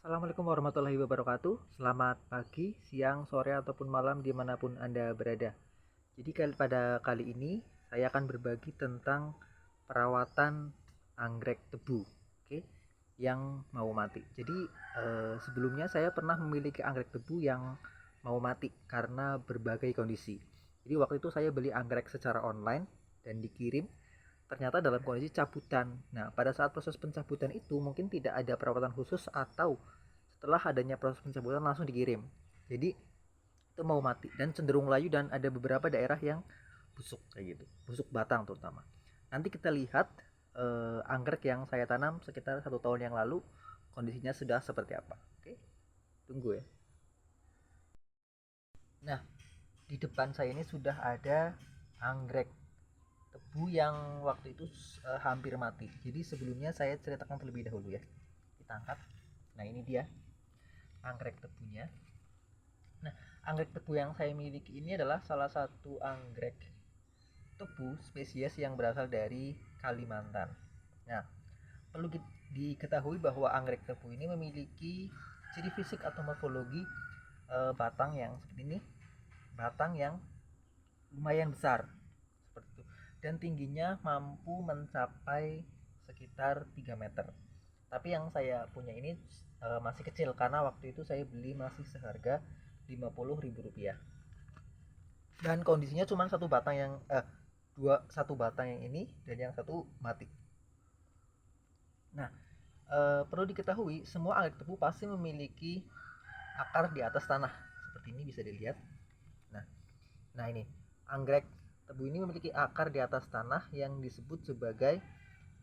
Assalamualaikum warahmatullahi wabarakatuh. Selamat pagi, siang, sore, ataupun malam dimanapun Anda berada. Jadi pada kali ini saya akan berbagi tentang perawatan anggrek tebu, oke, yang mau mati. Jadi sebelumnya saya pernah memiliki anggrek tebu yang mau mati karena berbagai kondisi. Jadi waktu itu saya beli anggrek secara online dan dikirim ternyata dalam kondisi cabutan. Nah, pada saat proses pencabutan itu mungkin tidak ada perawatan khusus atau setelah adanya proses pencabutan langsung dikirim. Jadi itu mau mati dan cenderung layu dan ada beberapa daerah yang busuk kayak gitu, busuk batang terutama. Nanti kita lihat anggrek yang saya tanam sekitar 1 tahun yang lalu kondisinya sudah seperti apa. Oke, tunggu ya. Nah, di depan saya ini sudah ada anggrek tebu yang waktu itu hampir mati. Jadi sebelumnya saya ceritakan terlebih dahulu ya. Kita angkat. Nah, ini dia anggrek tebunya. Nah, anggrek tebu yang saya miliki ini adalah salah satu anggrek tebu spesies yang berasal dari Kalimantan. Nah, perlu diketahui bahwa anggrek tebu ini memiliki ciri fisik atau morfologi batang yang seperti ini, batang yang lumayan besar seperti itu, dan tingginya mampu mencapai sekitar 3 meter. Tapi yang saya punya ini masih kecil karena waktu itu saya beli masih seharga Rp50.000. Dan kondisinya cuma satu batang yang satu batang yang ini dan yang satu mati. Nah, perlu diketahui semua anggrek tebu pasti memiliki akar di atas tanah. Seperti ini bisa dilihat. Nah, ini anggrek tebu ini memiliki akar di atas tanah yang disebut sebagai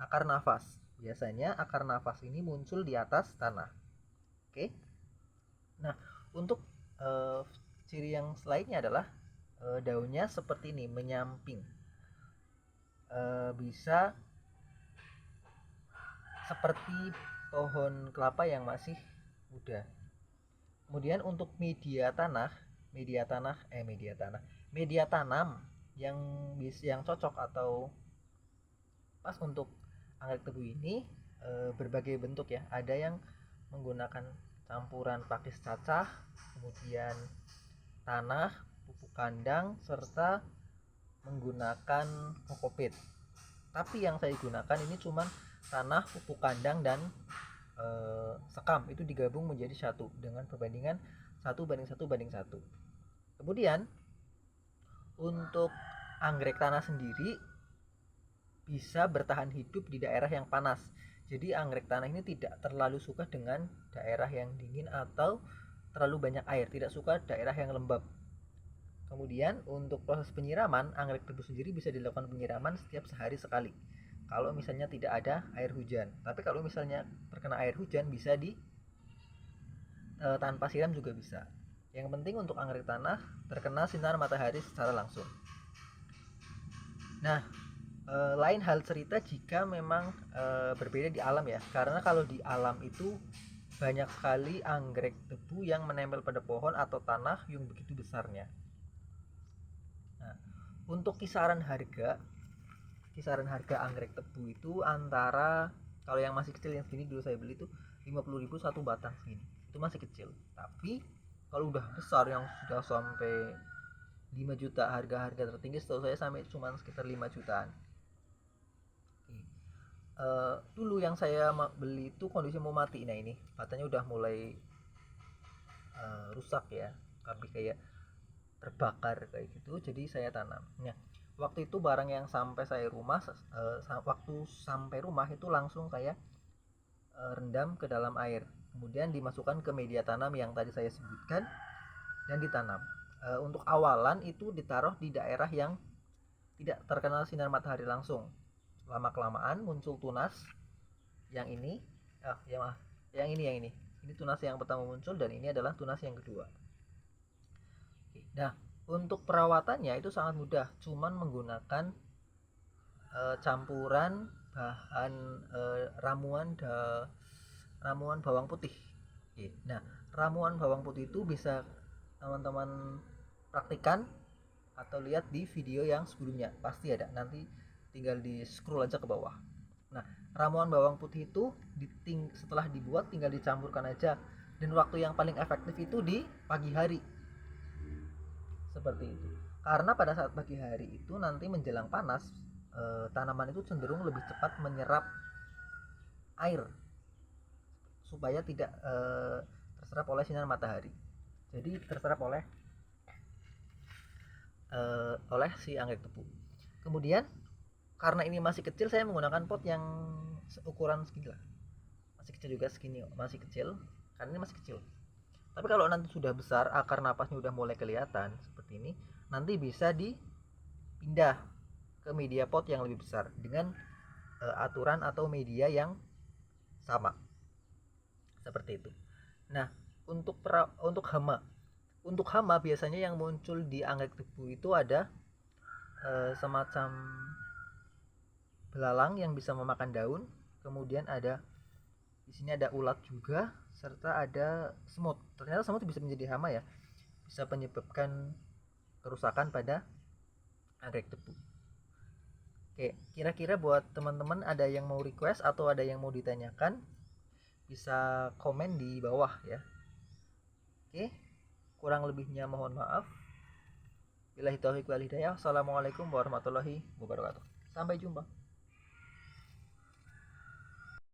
akar nafas. Biasanya akar nafas ini muncul di atas tanah. Oke. Nah, untuk ciri yang lainnya adalah daunnya seperti ini, menyamping. Bisa seperti pohon kelapa yang masih muda. Kemudian untuk media tanam yang cocok atau pas untuk anggrek tebu ini berbagai bentuk ya. Ada yang menggunakan campuran pakis cacah, kemudian tanah, pupuk kandang, serta menggunakan kokopit. Tapi yang saya gunakan ini cuma tanah, pupuk kandang, dan sekam. Itu digabung menjadi satu dengan perbandingan 1:1:1. Kemudian untuk anggrek tanah sendiri bisa bertahan hidup di daerah yang panas. Jadi anggrek tanah ini tidak terlalu suka dengan daerah yang dingin atau terlalu banyak air, tidak suka daerah yang lembab. Kemudian untuk proses penyiraman, anggrek tebu sendiri bisa dilakukan penyiraman setiap sehari sekali. Kalau misalnya tidak ada air hujan. Tapi kalau misalnya terkena air hujan bisa tanpa siram juga bisa. Yang penting untuk anggrek tanah terkena sinar matahari secara langsung. Nah, lain hal cerita jika memang berbeda di alam ya. Karena kalau di alam itu banyak sekali anggrek tebu yang menempel pada pohon atau tanah yang begitu besarnya. Nah, untuk kisaran harga anggrek tebu itu antara, kalau yang masih kecil yang segini dulu saya beli itu 50.000 satu batang segini. Itu masih kecil. Tapi kalau udah besar yang sudah sampai 5 juta, harga tertinggi setahu saya sampai cuma sekitar 5 jutaan. Dulu yang saya beli itu kondisi mau mati. Nah, ini batangnya udah mulai rusak ya, tapi kayak terbakar kayak gitu. Jadi saya tanam. Nah, waktu itu barang yang sampai saya rumah, waktu sampai rumah itu langsung saya rendam ke dalam air, kemudian dimasukkan ke media tanam yang tadi saya sebutkan dan ditanam. Untuk awalan itu ditaruh di daerah yang tidak terkena sinar matahari langsung. Lama kelamaan muncul tunas yang ini, ini tunas yang pertama muncul dan ini adalah tunas yang kedua. Nah, untuk perawatannya itu sangat mudah, cuman menggunakan campuran bahan ramuan bawang putih. Nah, ramuan bawang putih itu bisa teman-teman praktikan atau lihat di video yang sebelumnya, pasti ada, nanti tinggal di scroll aja ke bawah. Nah, Ramuan bawang putih itu setelah dibuat tinggal dicampurkan aja, dan waktu yang paling efektif itu di pagi hari, seperti itu. Karena pada saat pagi hari itu nanti menjelang panas, tanaman itu cenderung lebih cepat menyerap air supaya tidak terserap oleh sinar matahari. Jadi terserap oleh si anggrek tebu. Kemudian karena ini masih kecil, saya menggunakan pot yang ukuran segini lah, masih kecil juga segini, masih kecil karena ini masih kecil. Tapi kalau nanti sudah besar, akar napasnya udah mulai kelihatan seperti ini, nanti bisa dipindah ke media pot yang lebih besar dengan aturan atau media yang sama, seperti itu. Nah, untuk hama biasanya yang muncul di anggrek tebu itu ada semacam belalang yang bisa memakan daun, kemudian di sini ada ulat juga, serta ada semut. Ternyata semut bisa menjadi hama ya, bisa menyebabkan kerusakan pada anggrek tebu. Oke, kira-kira buat teman-teman ada yang mau request atau ada yang mau ditanyakan, bisa komen di bawah ya. Oke, kurang lebihnya mohon maaf. Billahi taufiq wal hidayah. Assalamualaikum warahmatullahi wabarakatuh. Sampai jumpa.